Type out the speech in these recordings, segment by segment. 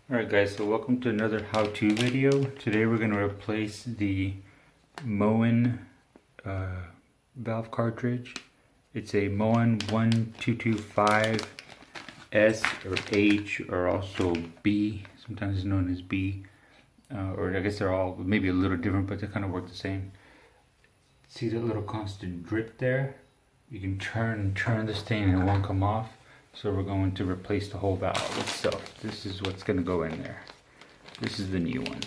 Alright guys, so welcome to another how-to video. Today we're going to replace the Moen valve cartridge. It's a Moen 1225S or H or also B. Sometimes it's known as B. Or I guess they're all maybe a little different, but they kind of work the same. See that little constant drip there? You can turn this thing and it won't come off. So we're going to replace the whole valve itself. This is what's going to go in there. This is the new one.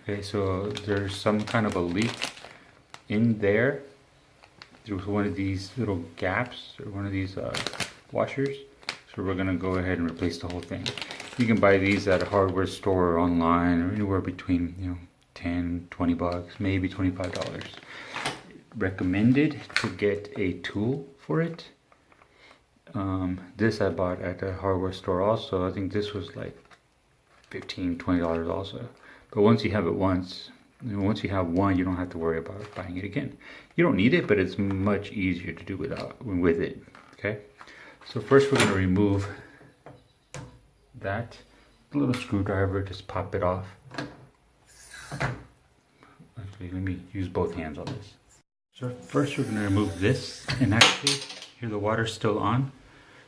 Okay, so there's some kind of a leak in there through one of these little gaps or one of these washers. So we're going to go ahead and replace the whole thing. You can buy these at a hardware store or online or anywhere between 10, 20 bucks, maybe $25. Recommended to get a tool for it. This I bought at the hardware store also. I think this was like $15, $20 also. But once you have it once you have one, you don't have to worry about buying it again. You don't need it, but it's much easier to do with it. Okay. So first we're going to remove that little screwdriver. Just pop it off. Actually, let me use both hands on this. So first we're going to remove this, and actually here the water's still on.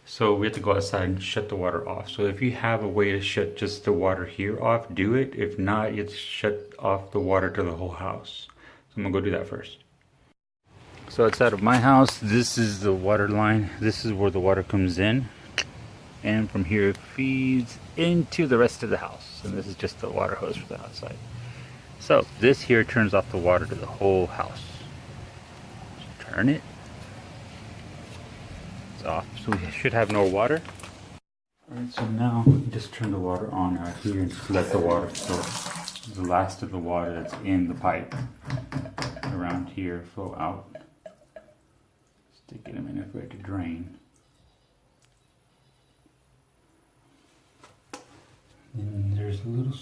So we have to go outside and shut the water off. So if you have a way to shut just the water here off, do it. If not, you have to shut off the water to the whole house. So I'm gonna go do that first. So outside of my house, this is the water line. This is where the water comes in. And from here it feeds into the rest of the house. And this is just the water hose for the outside. So this here turns off the water to the whole house. Just turn it. Off, so we should have no water. Alright, so now we can just turn the water on out here and just let the water flow. The last of the water that's in the pipe around here flow out. It's taking a minute for it to drain. And there's a little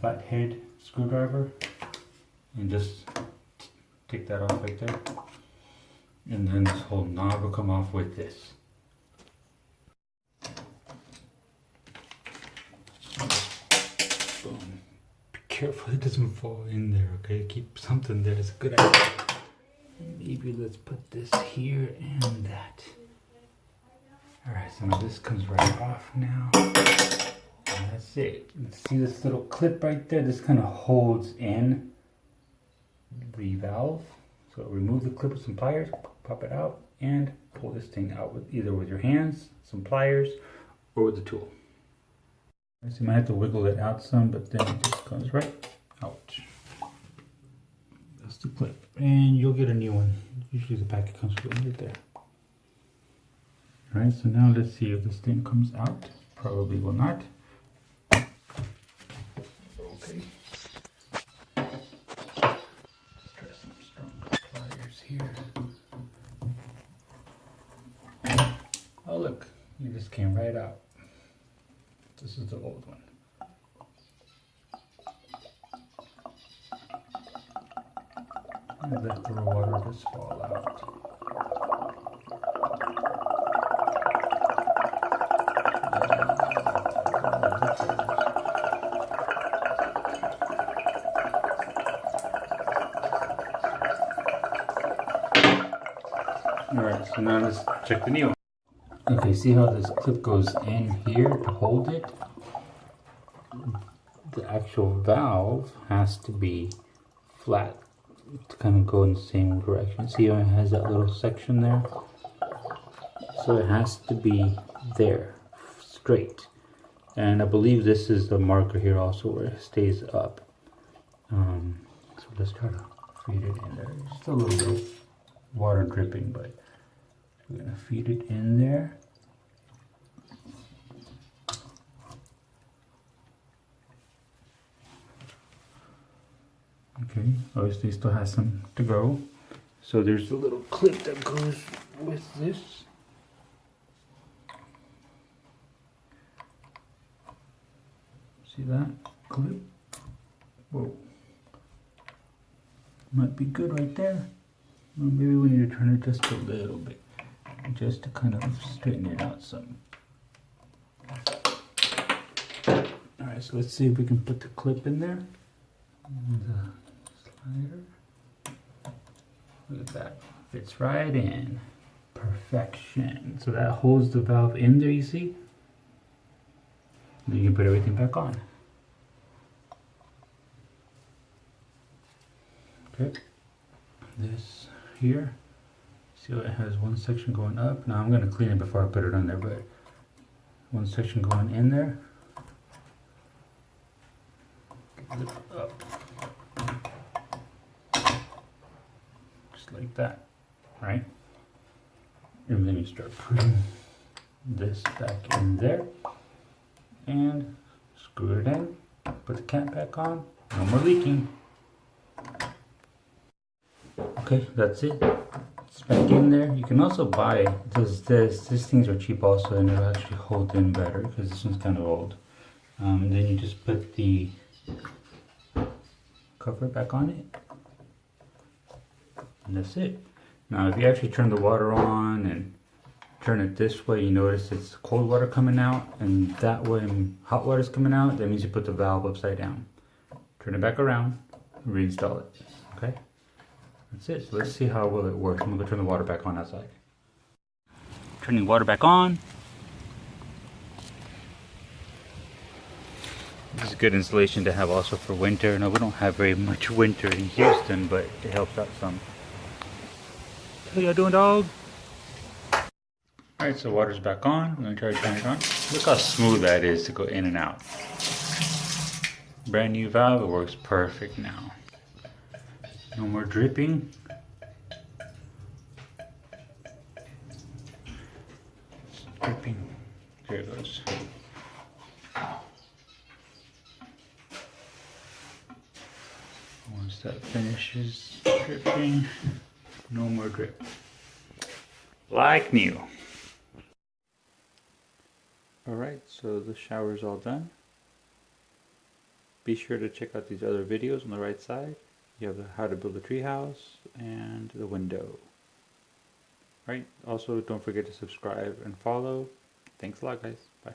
flat head screwdriver, and just take that off right there. And then this whole knob will come off with this. Boom. Be careful it doesn't fall in there, okay? Keep something there, it's a good idea. Maybe let's put this here and that. Alright, so now this comes right off now. And that's it. See this little clip right there? This kind of holds in the valve. So remove the clip with some pliers, pop it out, and pull this thing out with either with your hands, some pliers, or with the tool. So you might have to wiggle it out some, but then it just comes right out. That's the clip. And you'll get a new one. Usually the packet comes with one right there. Alright, so now let's see if this thing comes out. Probably will not. Okay. Here. Oh look, it just came right out. This is the old one. And let the water just fall out. Alright, so now let's check the new one. Okay, see how this clip goes in here to hold it? The actual valve has to be flat to kind of go in the same direction. See how it has that little section there? So it has to be there, straight. And I believe this is the marker here also where it stays up. So let's try to feed it in there. Just a little bit of water dripping, but we're going to feed it in there. Okay, obviously still has some to go. So there's a little clip that goes with this. See that clip? Whoa. Might be good right there. Well, maybe we need to turn it just a little bit, just to kind of straighten it out some. so let's see if we can put the clip in there. And the slider. Look at that. Fits right in. Perfection. So that holds the valve in there, you see? Then you can put everything back on. Okay. This here. See how it has one section going up? Now I'm going to clean it before I put it on there, but one section going in there. Lift it up. Just like that, right? And then you start putting this back in there and screw it in, put the cap back on, no more leaking. Okay, that's it. It's back in there. You can also buy these things are cheap also, and it'll actually hold in better because this one's kind of old. Then you just put the cover back on it, and that's it. Now if you actually turn the water on and turn it this way, you notice it's cold water coming out, and that way hot water is coming out. That means you put the valve upside down. Turn it back around, reinstall it. Okay, that's it. So let's see how well it works. I'm gonna go turn the water back on outside. Turning water back on. This is good insulation to have also for winter. Now we don't have very much winter in Houston, but it helps out some. How y'all doing, dog? Alright, so water's back on. I'm gonna try to turn it on. Look how smooth that is to go in and out. Brand new valve, it works perfect now. No more dripping. Dripping. There it goes. Once that finishes dripping, no more drip. Like new. Alright, so the shower is all done. Be sure to check out these other videos on the right side. You have the how to build a treehouse and the window. Right? Also, don't forget to subscribe and follow. Thanks a lot, guys. Bye.